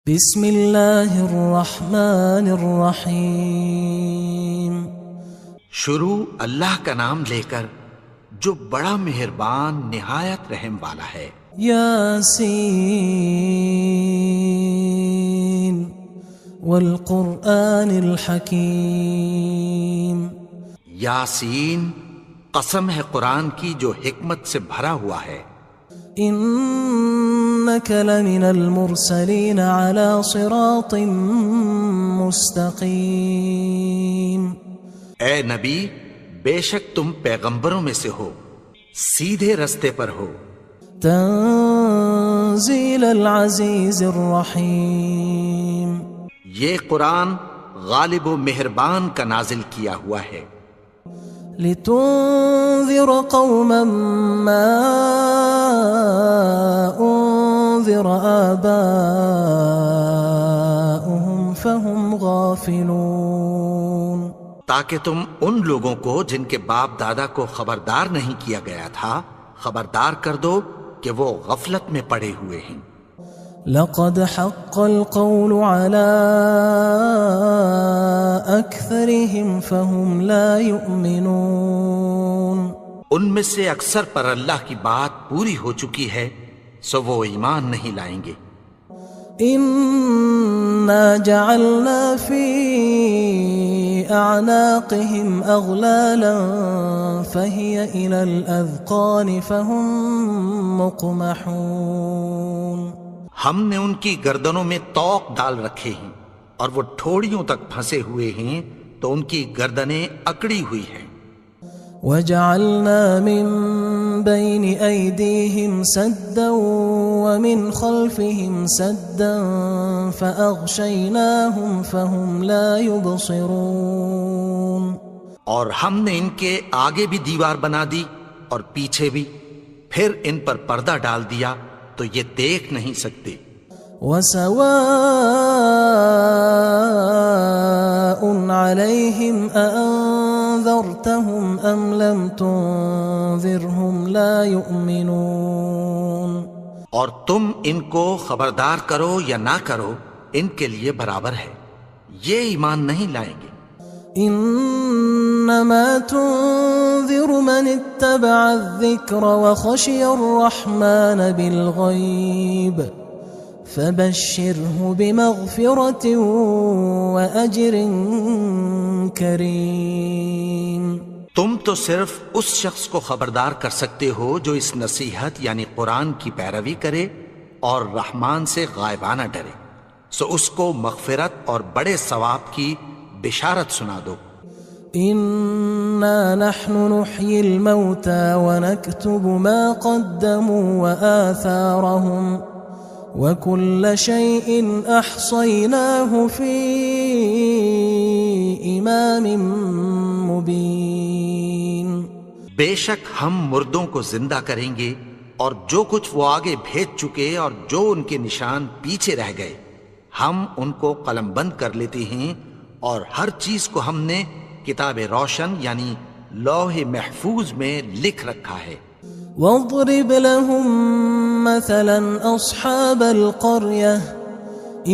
بسم اللہ الرحمن الرحیم۔ شروع اللہ کا نام لے کر جو بڑا مہربان نہایت رحم والا ہے۔ یاسین والقرآن الحکیم۔ یاسین، قسم ہے قرآن کی جو حکمت سے بھرا ہوا ہے۔ انک لمن المرسلین علی صراط مستقیم۔ اے نبی، بے شک تم پیغمبروں میں سے ہو، سیدھے رستے پر ہو۔ تنزیل العزیز الرحیم۔ یہ قرآن غالب و مہربان کا نازل کیا ہوا ہے۔ لتنذر قوما ما انذر آباؤهم فهم غافلون۔ تاکہ تم ان لوگوں کو جن کے باپ دادا کو خبردار نہیں کیا گیا تھا خبردار کر دو کہ وہ غفلت میں پڑے ہوئے ہیں۔ لقد حق القول على أكثرهم فهم لا يؤمنون۔ ان میں سے اکثر پر اللہ کی بات پوری ہو چکی ہے سو وہ ایمان نہیں لائیں گے۔ إنا جعلنا في أعناقهم أغلالا فهي إلى الأذقان فهم مقمحون۔ ہم نے ان کی گردنوں میں طوق ڈال رکھے ہیں اور وہ ٹھوڑیوں تک پھنسے ہوئے ہیں تو ان کی گردنیں اکڑی ہوئی ہیں۔ وجعلنا من بين أيديهم سدا ومن خلفهم سدا فأغشيناهم فهم لا يبصرون۔ اور ہم نے ان کے آگے بھی دیوار بنا دی اور پیچھے بھی، پھر ان پر پردہ ڈال دیا تو یہ دیکھ نہیں سکتے۔ وسواء عليهم أأنذرتهم أم لم تنذرهم لا يؤمنون۔ اور تم ان کو خبردار کرو یا نہ کرو ان کے لیے برابر ہے، یہ ایمان نہیں لائیں گے۔ انما تنذر من اتبع الذکر وخشی الرحمن بالغیب فبشره بمغفرة وأجر کریم۔ تم تو صرف اس شخص کو خبردار کر سکتے ہو جو اس نصیحت یعنی قرآن کی پیروی کرے اور رحمان سے غائبانہ ڈرے، سو اس کو مغفرت اور بڑے ثواب کی بشارت سنا دو۔ انا نحن نحيي الموتى ونكتب ما قدموا وآثارهم وكل شيء احصيناه في امام مبين۔ بے شک ہم مردوں کو زندہ کریں گے اور جو کچھ وہ آگے بھیج چکے اور جو ان کے نشان پیچھے رہ گئے ہم ان کو قلم بند کر لیتے ہیں، اور ہر چیز کو ہم نے کتاب روشن یعنی لوح محفوظ میں لکھ رکھا ہے۔ واضرب لهم مثلا اصحاب القرية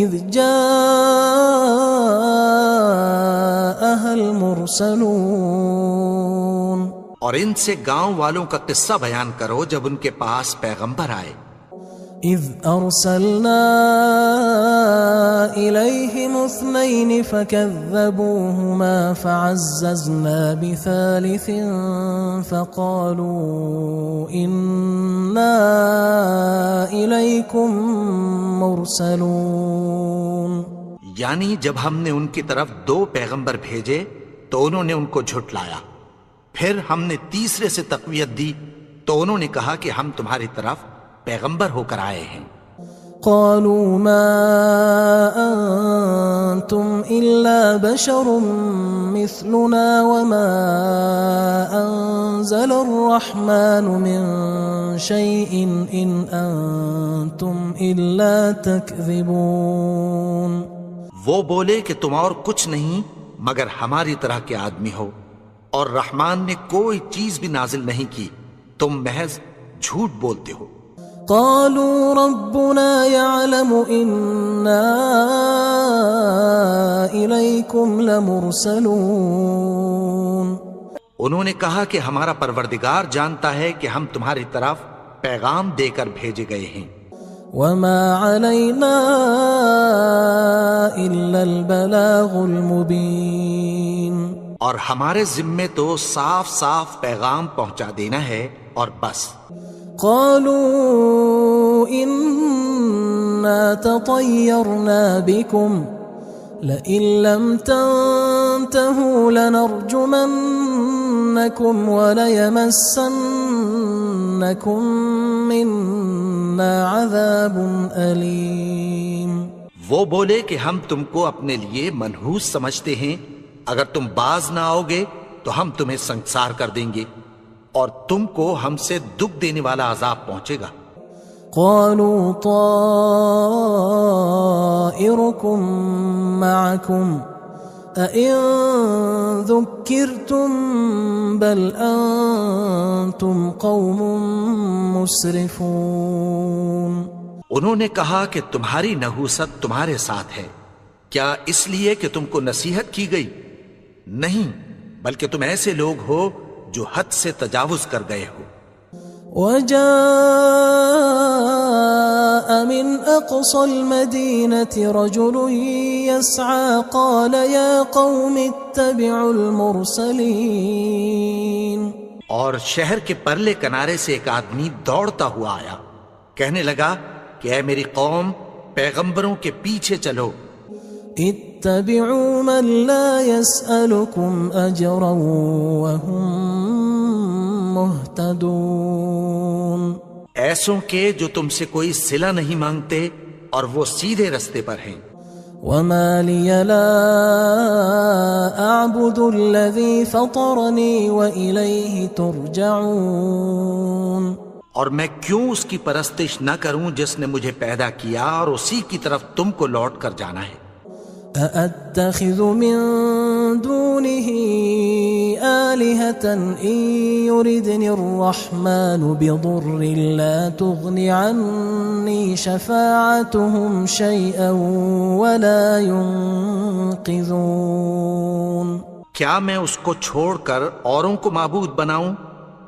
اذ جاءها المرسلون۔ اور ان سے گاؤں والوں کا قصہ بیان کرو جب ان کے پاس پیغمبر آئے۔ اذ ارسلنا الیہم اثنین فکذبوہما فعززنا بثالث فقالوا انا الیکم مرسلون۔ یعنی جب ہم نے ان کی طرف 2 پیغمبر بھیجے تو انہوں نے ان کو جھٹلایا، پھر ہم نے تیسرے سے تقویت دی تو انہوں نے کہا کہ ہم تمہاری طرف پیغمبر ہو کر آئے ہیں۔ قالوا ما انتم الا بشر مثلنا وما انزل الرحمن من شيء ان انتم الا تكذبون۔ وہ بولے کہ تم اور کچھ نہیں مگر ہماری طرح کے آدمی ہو، اور رحمان نے کوئی چیز بھی نازل نہیں کی، تم محض جھوٹ بولتے ہو۔ قالوا ربنا يعلم إنا إليكم لمرسلون. انہوں نے کہا کہ ہمارا پروردگار جانتا ہے کہ ہم تمہاری طرف پیغام دے کر بھیجے گئے ہیں. وما علينا إلا البلاغ المبين. اور ہمارے ذمے تو صاف صاف پیغام پہنچا دینا ہے اور بس. قالوا إنا تطيرنا بكم لئن لم تنتهوا لنرجمنكم وليمسنكم منا عذاب أليم. وہ بولے کہ ہم تم کو اپنے لیے منحوس سمجھتے ہیں، اگر تم باز نہ آؤ گے تو ہم تمہیں سنگسار کر دیں گے اور تم کو ہم سے دکھ دینے والا عذاب پہنچے گا. قالوا طائركم معكم أئن ذكرتم بل أنتم قوم مسرفون. انہوں نے کہا کہ تمہاری نحوست تمہارے ساتھ ہے، کیا اس لیے کہ تم کو نصیحت کی گئی؟ نہیں، بلکہ تم ایسے لوگ ہو جو حد سے تجاوز کر گئے ہو. وجاء من أقصى المدينة رجل يسعى قال يا قوم اتبعوا المرسلين. اور شہر کے پرلے کنارے سے ایک آدمی دوڑتا ہوا آیا، کہنے لگا کہ اے میری قوم، پیغمبروں کے پیچھے چلو. اتبعوا من لا يسألكم أجرا وهم مهتدون. ایسوں کے جو تم سے کوئی صلہ نہیں مانگتے اور وہ سیدھے رستے پر ہیں. وما لي لا أعبد الذي فطرني وإليه ترجعون. اور میں کیوں اس کی پرستش نہ کروں جس نے مجھے پیدا کیا اور اسی کی طرف تم کو لوٹ کر جانا ہے. أأتخذ من دونه آلهة إن يردني الرحمن بضر لا تغن عني شفاعتهم شيئا ولا ينقذون. کیا میں اس کو چھوڑ کر اوروں کو معبود بناؤں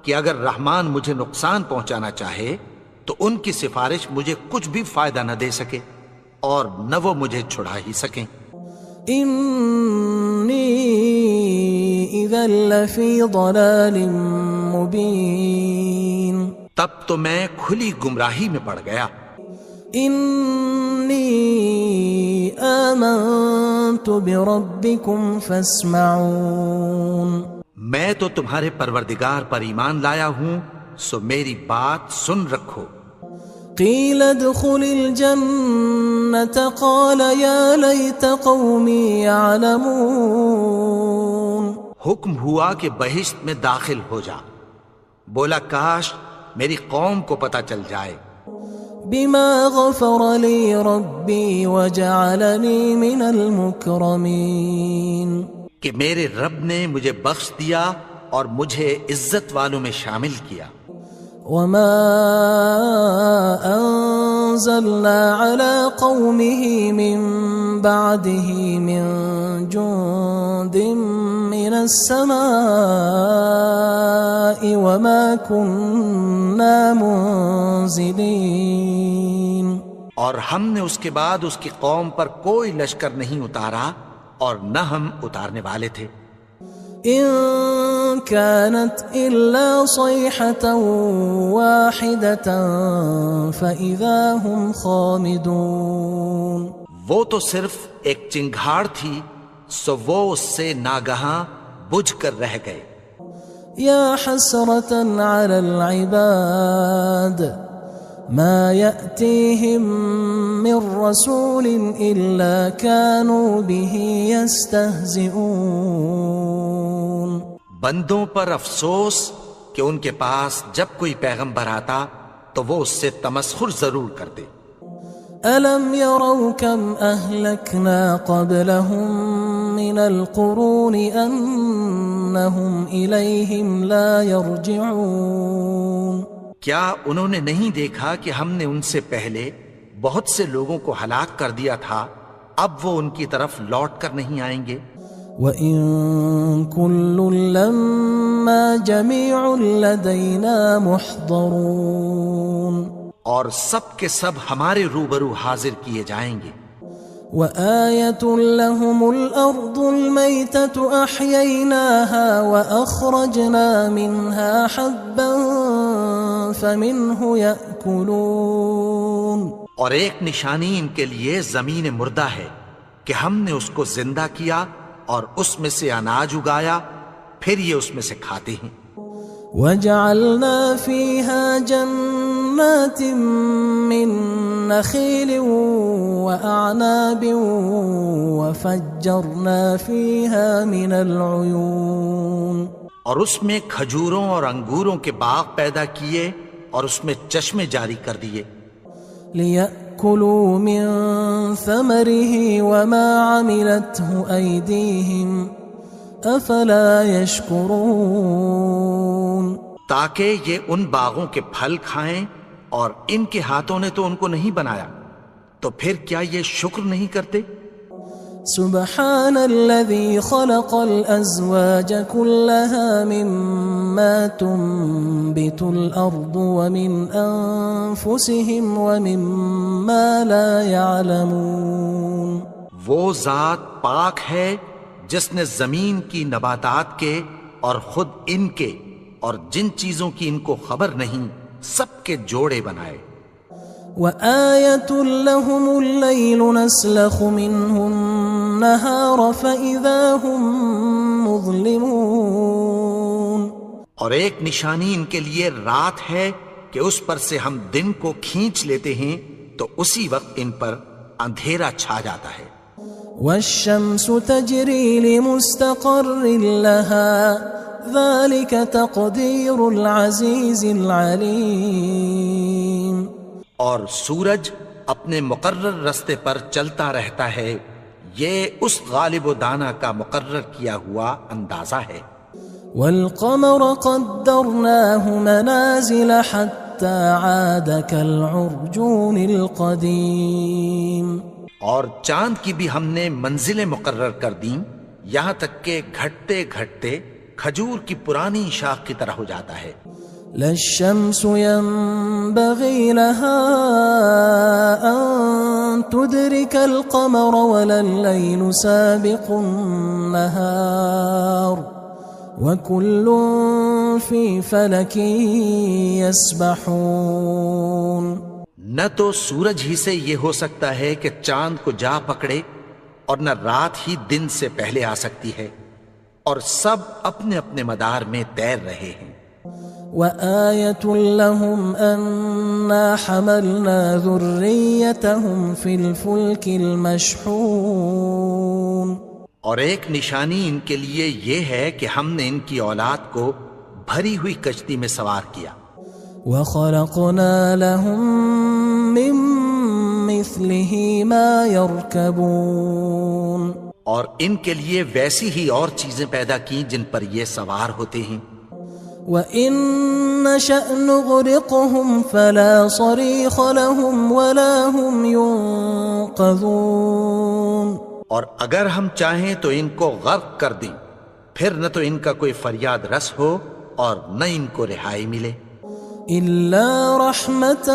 کہ اگر رحمان مجھے نقصان پہنچانا چاہے تو ان کی سفارش مجھے کچھ بھی فائدہ نہ دے سکے اور نہ وہ مجھے چھڑا ہی سکیں. إني إذا لفي ضلال مبين. تب تو میں کھلی گمراہی میں پڑ گیا. إني آمنت بربكم فاسمعون. میں تو تمہارے پروردگار پر ایمان لایا ہوں، سو میری بات سن رکھو. قيل ادخل الجنة قال يا ليت قومي يعلمون. حکم ہوا کہ بہشت میں داخل ہو جا. بولا کاش میری قوم کو پتہ چل جائے. بما غفر لي ربي وجعلني من المكرمين. کہ میرے رب نے مجھے بخش دیا اور مجھے عزت والوں میں شامل کیا. وما أنزلنا على قومه من بعده من جند من السماء وما كنا منزلين. اور ہم نے اس کے بعد اس کی قوم پر کوئی لشکر نہیں اتارا اور نہ ہم اتارنے والے تھے. إن كانت إلا صيحة واحدة فإذا هم خامدون. وہ تو صرف ایک چنگھاڑ تھی، سو وہ اس سے ناگہاں بجھ کر رہ گئے. يا حسرة على العباد ما يأتيهم من رسول إلا كانوا به يستهزئون. بندوں پر افسوس کہ ان کے پاس جب کوئی پیغمبر آتا تو وہ اس سے تمسخر ضرور کرتے. ألم يروا كم أهلكنا قبلهم من القرون أنهم إليهم لا يرجعون. کیا انہوں نے نہیں دیکھا کہ ہم نے ان سے پہلے بہت سے لوگوں کو ہلاک کر دیا تھا، اب وہ ان کی طرف لوٹ کر نہیں آئیں گے؟ وَإِن كُلٌّ لَمَّا جَمِيعٌ لَدَيْنَا مُحْضَرُونَ، اور سب کے سب ہمارے روبرو حاضر کیے جائیں گے۔ وَآيَةٌ لَهُمُ الْأَرْضُ الْمَيْتَةُ أَحْيَيْنَاهَا وَأَخْرَجْنَا مِنْهَا حَبًّا فَمِنْهُ يَأْكُلُونَ، اور ایک نشانی ان کے لیے زمین مردہ ہے کہ ہم نے اس کو زندہ کیا اور اس میں سے اناج اگایا، پھر یہ اس میں سے کھاتے ہیں۔ وَجَعَلْنَا فِيهَا جَنَّاتٍ مِّن نَخِيلٍ وَأَعْنَابٍ وَفَجَّرْنَا فِيهَا مِنَ الْعُيُونِ، اور اس میں کھجوروں اور انگوروں کے باغ پیدا کیے اور اس میں چشمے جاری کر دیے، لِيَأْكُلُوا مِن ثَمَرِهِ وَمَا عَمِلَتْهُ أَيْدِيهِمْ أَفَلَا يَشْكُرُونَ، تاکہ یہ ان باغوں کے پھل کھائیں، اور ان کے ہاتھوں نے تو ان کو نہیں بنایا، تو پھر کیا یہ شکر نہیں کرتے؟ سبحان الذي خلق الأزواج كلها مما تنبت الأرض ومن أنفسهم ومما لا يعلمون، وہ ذات پاک ہے جس نے زمین کی نباتات کے اور خود ان کے اور جن چیزوں کی ان کو خبر نہیں سب کے جوڑے بنائے۔ وَآيَةٌ لَهُمُ اللَّيْلُ نَسْلَخُ مِنْهُ النَّهَارَ فَإِذَا هُمْ مُظْلِمُونَ، اور ایک نشانی ان کے لیے رات ہے کہ اس پر سے ہم دن کو کھینچ لیتے ہیں تو اسی وقت ان پر اندھیرا چھا جاتا ہے۔ وَالشَّمْسُ تَجْرِي لِمُسْتَقَرٍّ لَهَا ذَلِكَ تَقْدِيرُ الْعَزِيزِ الْعَلِيمِ، اور سورج اپنے مقرر رستے پر چلتا رہتا ہے، یہ اس غالب و دانا کا مقرر کیا ہوا اندازہ ہے۔ وَالْقَمَرَ قَدَّرْنَاهُ مَنَازِلَ حَتَّى عَادَ كَالْعُرْجُونِ الْقَدِيمِ، اور چاند کی بھی ہم نے منزلیں مقرر کر دیں، یہاں تک کہ گھٹتے گھٹتے کھجور کی پرانی شاخ کی طرح ہو جاتا ہے۔ لا الشمس ينبغي لها أن تدرك القمر ولا الليل سابق النهار وكل في فلك يسبحون، نہ تو سورج ہی سے یہ ہو سکتا ہے کہ چاند کو جا پکڑے، اور نہ رات ہی دن سے پہلے آ سکتی ہے، اور سب اپنے اپنے مدار میں تیر رہے ہیں۔ وَآيَةٌ لَهُمْ أَنَّا حَمَلْنَا ذُرِّيَّتَهُمْ فِي الْفُلْكِ الْمَشْحُونِ، اور ایک نشانی ان کے لیے یہ ہے کہ ہم نے ان کی اولاد کو بھری ہوئی کشتی میں سوار کیا۔ وَخَلَقْنَا لَهُم مِّن مِّثْلِهِ مَا يَرْكَبُونَ، اور ان کے لیے ویسی ہی اور چیزیں پیدا کی جن پر یہ سوار ہوتے ہیں۔ وَإِن نَّشَأْ نُغْرِقْهُمْ فَلَا صَرِيخَ لَهُمْ وَلَا هُمْ يُنقَذُونَ، اور اگر ہم چاہیں تو ان کو غرق کر دیں، پھر نہ تو ان کا کوئی فریاد رس ہو اور نہ ان کو رہائی ملے۔ إِلَّا رَحْمَةً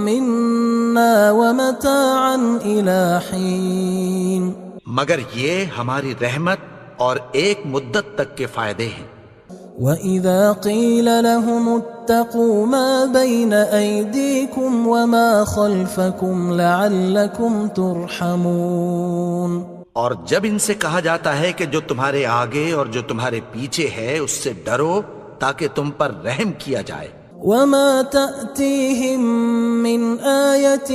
مِّنَّا وَمَتَاعًا إِلَى حِينٍ، مگر یہ ہماری رحمت اور ایک مدت تک کے فائدے ہیں۔ وَإِذَا قِيلَ لَهُمُ اتَّقُوا مَا بَيْنَ أَيْدِيكُمْ وَمَا خَلْفَكُمْ لَعَلَّكُمْ تُرْحَمُونَ، اور جب ان سے کہا جاتا ہے کہ جو تمہارے آگے اور جو تمہارے پیچھے ہے اس سے ڈرو تاکہ تم پر رحم کیا جائے۔ وَمَا تَأْتِيهِم مِّنْ آيَةٍ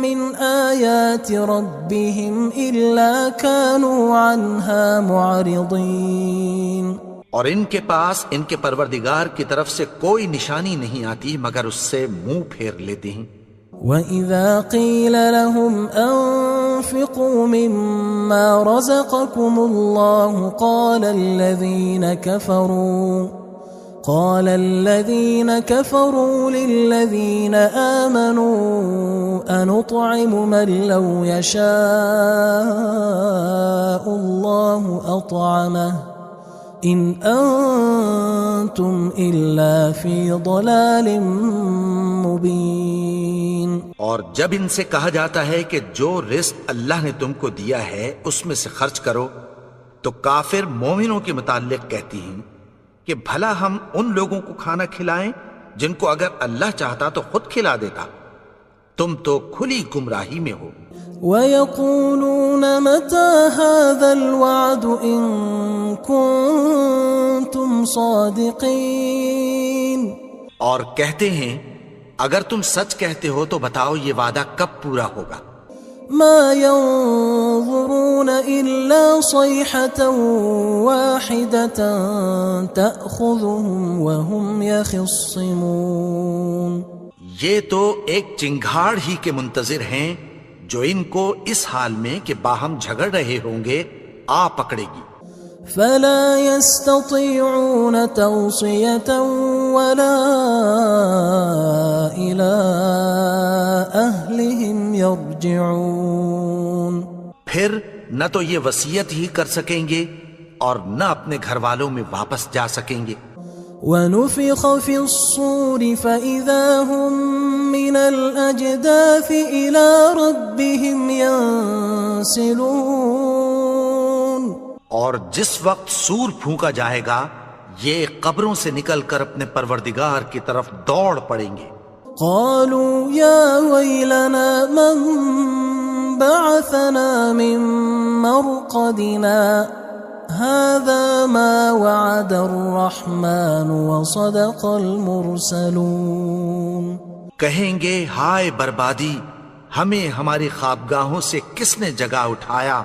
مِّنْ آيَاتِ رَبِّهِمْ إِلَّا كَانُوا عَنْهَا مُعْرِضِينَ، اور ان کے پاس ان کے پروردگار کی طرف سے کوئی نشانی نہیں آتی مگر اس سے منہ پھیر لیتے ہیں۔ وَإِذَا قِيلَ لَهُمْ أَنفِقُوا مِمَّا رَزَقَكُمُ اللَّهُ قال الذين كفروا للذين آمنوا أنطعم من لو يشاء الله أطعمه إن أنتم إلا في ضلال مبين. اور جب ان سے کہا جاتا ہے کہ جو رزق اللہ نے تم کو دیا ہے اس میں سے خرچ کرو، تو کافر مومنوں کے متعلق کہتی ہیں کہ بھلا ہم ان لوگوں کو کھانا کھلائیں جن کو اگر اللہ چاہتا تو خود کھلا دیتا. تم تو کھلی گمراہی میں ہو. وَيَقُولُونَ مَتَى هَذَا الْوَعْدُ إِن كُنتُمْ صَادِقِينَ. اور کہتے ہیں اگر تم سچ کہتے ہو تو بتاؤ یہ وعدہ کب پورا ہوگا. ما ينظرون إلا صيحة واحدة تأخذهم وهم يخصمون. یہ تو ایک چنگھاڑ ہی کے منتظر ہیں جو ان کو اس حال میں کہ باہم جھگڑ رہے ہوں گے آ پکڑے گی. فلا يستطيعون توصية ولا إلى أهلهم يرجعون. پھر نہ تو یہ وصیت ہی کر سکیں گے اور نہ اپنے گھر والوں میں واپس جا سکیں گے. ونفخ في الصور فإذا هم من الأجداث إلى ربهم ينسلون. اور جس وقت سور پھونکا جائے گا یہ قبروں سے نکل کر اپنے پروردگار کی طرف دوڑ پڑیں گے. قالوا يا ويلنا من بعثنا من مرقدنا هذا ما وعد الرحمن وصدق المرسلون. کہیں گے ہائے بربادی، ہمیں ہماری خوابگاہوں سے کس نے جگا اٹھایا.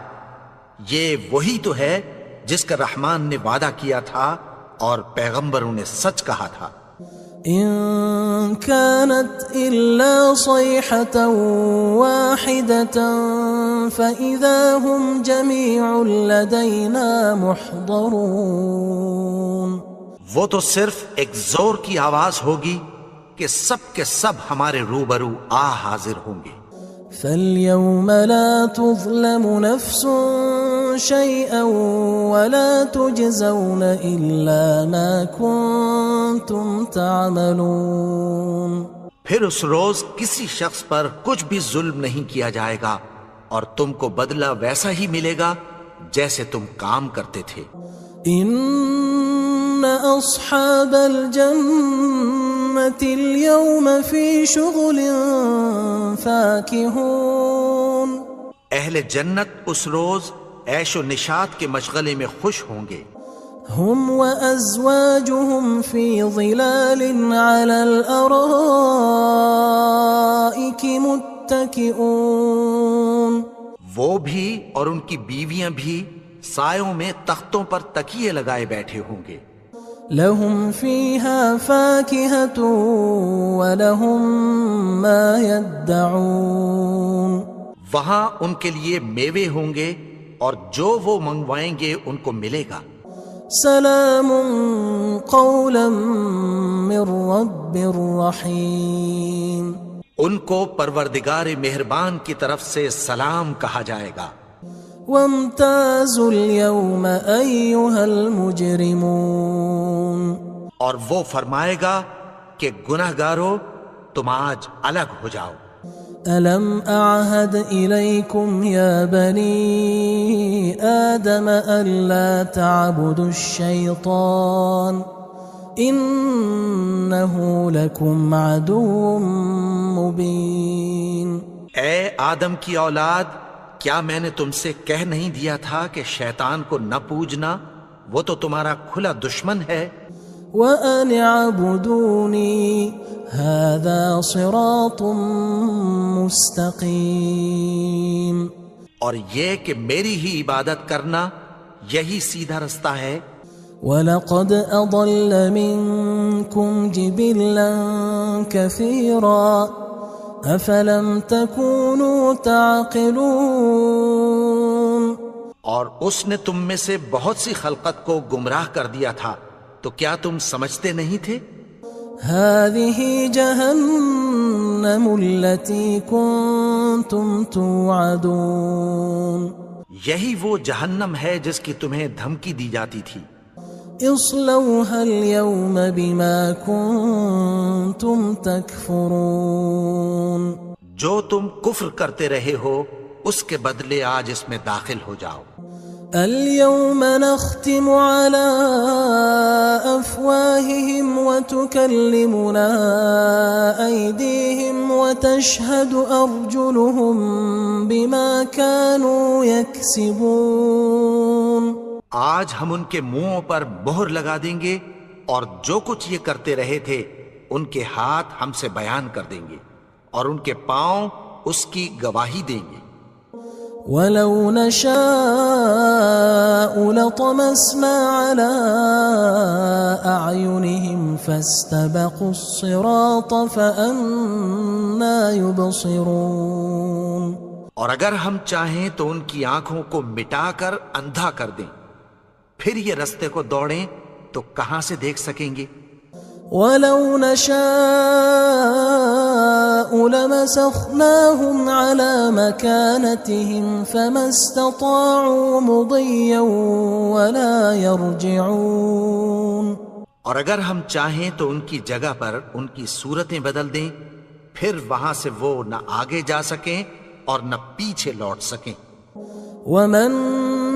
یہ وہی تو ہے جس کا رحمان نے وعدہ کیا تھا اور پیغمبروں نے سچ کہا تھا. إن كانت إلا صيحة واحدة فإذا هم جميع لدينا محضرون. وہ تو صرف ایک زور کی آواز ہوگی کہ سب کے سب ہمارے روبرو آ حاضر ہوں گے. فاليوم لا تظلم نفس شيئا ولا تجزون إلا ما كنتم تعملون. پھر اس روز کسی شخص پر کچھ بھی ظلم نہیں کیا جائے گا اور تم کو بدلہ ویسا ہی ملے گا جیسے تم کام کرتے تھے. إن أصحاب الجنة اليوم في شغل فاكهون. اہل جنت اس روز عیش و نشاط کے مشغلے میں خوش ہوں گے. هم وأزواجهم في ظلال على الأرائك متكئون. وہ بھی اور ان کی بیویاں بھی سایوں میں تختوں پر تکیے لگائے بیٹھے ہوں گے. لهم فيها فاكهة ولهم ما يدعون. وہاں ان کے لیے میوے ہوں گے اور جو وہ منگوائیں گے ان کو ملے گا. سلام قولا من رب رحیم. ان کو پروردگار مہربان کی طرف سے سلام کہا جائے گا. وامتازوا اليوم أيها المجرمون. اور وہ فرمائے گا کہ گناہگارو تم آج الگ ہو جاؤ. ألم أعهد إليكم يا بني آدم ألا تعبدوا الشيطان إنه لكم عدو مبين. اے آدم کی اولاد، کیا میں نے تم سے کہہ نہیں دیا تھا کہ شیطان کو نہ پوجنا، وہ تو تمہارا کھلا دشمن ہے. وَأَنِ اعْبُدُونِي هَذَا صِرَاطٌ مُسْتَقِيمٌ. اور یہ کہ میری ہی عبادت کرنا یہی سیدھا رستہ ہے. وَلَقَدْ أَضَلَّ مِنْكُمْ جِبِلًّا كَثِيرًا أَفَلَمْ تَكُونُوا تَعْقِلُونَ. اور اس نے تم میں سے بہت سی خلقت کو گمراہ کر دیا تھا، تو کیا تم سمجھتے نہیں تھے؟ هذه جهنم التي كنتم توعدون یہی وہ جہنم ہے جس کی تمہیں دھمکی دی جاتی تھی. اصلوها اليوم بما كنتم تكفرون جو تم کفر کرتے رہے ہو اس کے بدلے آج اس میں داخل ہو جاؤ. اليوم نختم على أفواههم وتكلمنا أيديهم وتشهد أرجلهم بما كانوا يكسبون. آج ہم ان کے منہوں پر مہر لگا دیں گے اور جو کچھ یہ کرتے رہے تھے ان کے ہاتھ ہم سے بیان کر دیں گے اور ان کے پاؤں اس کی گواہی دیں گے. ولو نشاء لطمسنا على أعينهم فاستبقوا الصراط فأنى يبصرون. اور اگر ہم چاہیں تو ان کی آنکھوں کو مٹا کر اندھا کر دیں، پھر یہ رستے کو دوڑیں تو کہاں سے دیکھ سکیں گے. ولو نشاء لمسخناهم على مكانتهم فما استطاعوا مضيا ولا يرجعون. اور اگر ہم چاہیں تو ان کی جگہ پر ان کی صورتیں بدل دیں، پھر وہاں سے وہ نہ آگے جا سکیں اور نہ پیچھے لوٹ سکیں. ومن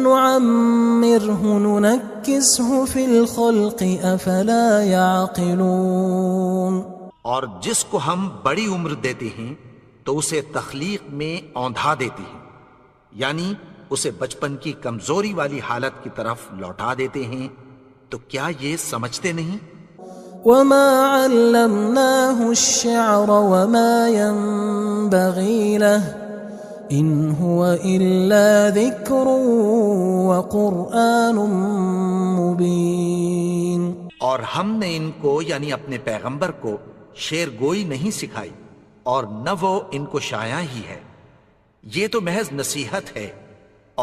نعمره ننكسه في الخلق افلا يعقلون. اور جس کو ہم بڑی عمر دیتے ہیں تو اسے تخلیق میں اوندھا دیتے ہیں، یعنی اسے بچپن کی کمزوری والی حالت کی طرف لوٹا دیتے ہیں. تو کیا یہ سمجھتے نہیں؟ وما علمناه الشعر وما ينبغي له ان هو الا ذکر وقرآن مبین. اور ہم نے ان کو یعنی اپنے پیغمبر کو شعر گوئی نہیں سکھائی اور نہ وہ ان کو شاعر ہی ہے، یہ تو محض نصیحت ہے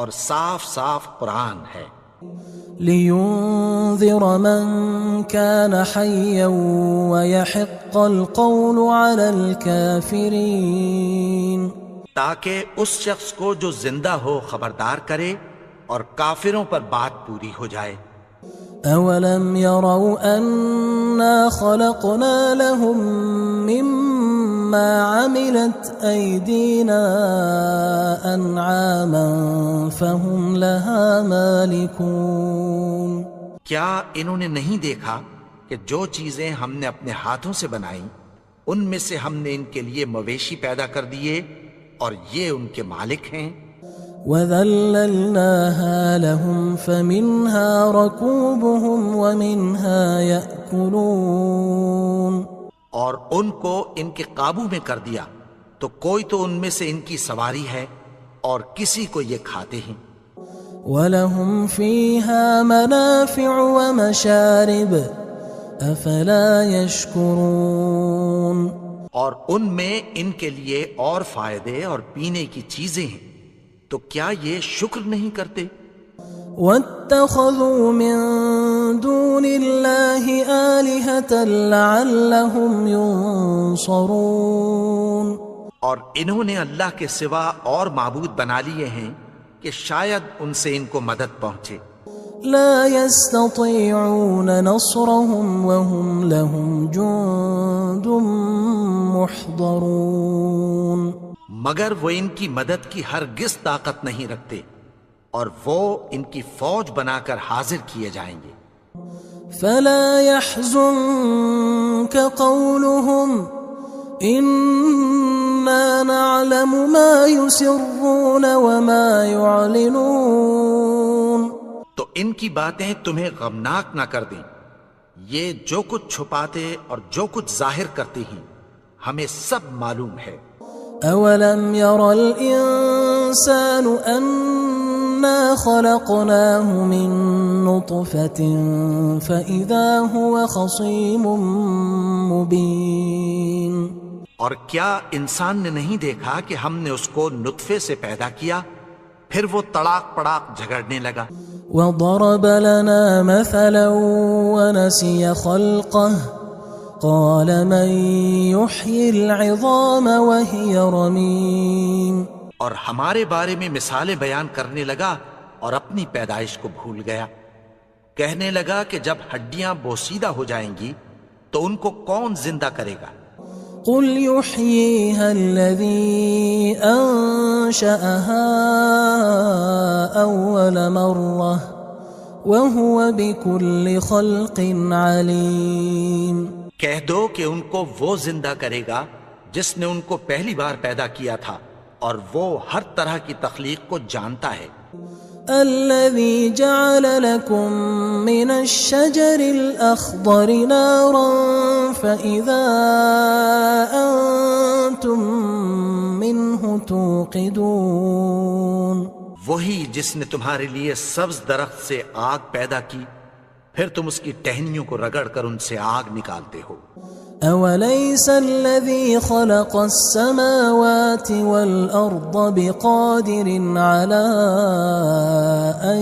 اور صاف صاف قرآن ہے. لينذر من كان حيا ويحق القول على الكافرين. تاکہ اس شخص کو جو زندہ ہو خبردار کرے اور کافروں پر بات پوری ہو جائے. اولم يروا انا خلقنا لهم مما عملت ايدينا انعاما فهم لها مالكون. کیا انہوں نے نہیں دیکھا کہ جو چیزیں ہم نے اپنے ہاتھوں سے بنائیں ان میں سے ہم نے ان کے لیے مویشی پیدا کر دیے اور یہ ان کے مالک ہیں. وَذَلَّلْنَاهَا لَهُمْ فَمِنْهَا رَكُوبُهُمْ وَمِنْهَا يَأْكُلُونَ. اور ان کو ان کے قابو میں کر دیا تو کوئی تو ان میں سے ان کی سواری ہے اور کسی کو یہ کھاتے ہیں. وَلَهُمْ فِيهَا مَنَافِعُ وَمَشَارِبُ أَفَلَا يَشْكُرُونَ. اور ان میں ان کے لیے اور فائدے اور پینے کی چیزیں ہیں، تو کیا یہ شکر نہیں کرتے؟ وَاتَّخَذُوا مِن دُونِ اللَّهِ آلِهَةً لَعَلَّهُمْ يُنصَرُونَ. اور انہوں نے اللہ کے سوا اور معبود بنا لیے ہیں کہ شاید ان سے ان کو مدد پہنچے. لا يستطيعون نصرهم وهم لهم جند محضرون. مگر وہ ان کی مدد کی ہرگز طاقت نہیں رکھتے اور وہ ان کی فوج بنا کر حاضر کیے جائیں گے. فلا يحزنك قولهم إنا نعلم ما يسرون وما يعلنون. تو ان کی باتیں تمہیں غمناک نہ کر دیں، یہ جو کچھ چھپاتے اور جو کچھ ظاہر کرتے ہیں ہمیں سب معلوم ہے. اولم ير الانسان انا خلقناه من نطفة فاذا هو خصيم مبين. اور کیا انسان نے نہیں دیکھا کہ ہم نے اس کو نطفے سے پیدا کیا، پھر وہ تڑاک پڑاک جھگڑنے لگا. وضرب لنا مثلا ونسي خلقه قال من يحيي العظام وهي رميم. اور ہمارے بارے میں مثالیں بیان کرنے لگا اور اپنی پیدائش کو بھول گیا. کہنے لگا کہ جب ہڈیاں بوسیدہ ہو جائیں گی تو ان کو کون زندہ کرے گا؟ قل يحييها الذي أنشأها أول مرة وهو بكل خلق عليم. کہہ دو کہ ان کو وہ زندہ کرے گا جس نے ان کو پہلی بار پیدا کیا تھا اور وہ ہر طرح کی تخلیق کو جانتا ہے. الذي جعل لكم من الشجر الأخضر نارا فإذا أنتم منه توقدون. وہی جس نے تمہارے لیے سبز درخت سے آگ پیدا کی پھر تم اس کی ٹہنیوں کو رگڑ کر ان سے آگ نکالتے ہو. أوليس الذي خلق السماوات والأرض بقادر على أن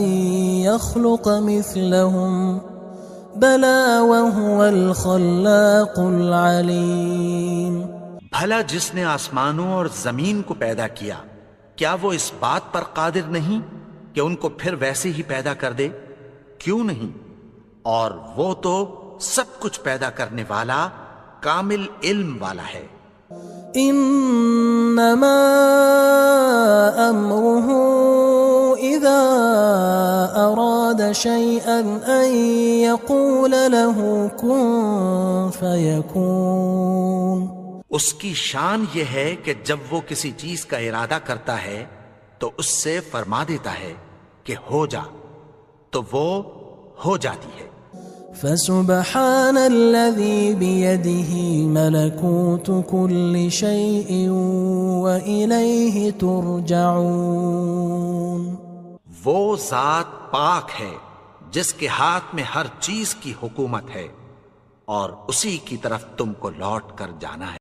يخلق مثلهم بلى وهو الخلاق العليم. بھلا جس نے آسمانوں اور زمین کو پیدا کیا کیا وہ اس بات پر قادر نہیں کہ ان کو پھر ویسے ہی پیدا کر دے؟ کیوں نہیں؟ اور وہ تو سب کچھ پیدا کرنے والا کامل علم والا ہے. انما امره اذا اراد شيئا ان يقول له كن فيكون. اس کی شان یہ ہے کہ جب وہ کسی چیز کا ارادہ کرتا ہے تو اس سے فرما دیتا ہے کہ ہو جا تو وہ ہو جاتی ہے. فسبحان الذي بيده ملكوت كل شيء وإليه ترجعون. وہ ذات پاک ہے جس کے ہاتھ میں ہر چیز کی حکومت ہے اور اسی کی طرف تم کو لوٹ کر جانا ہے.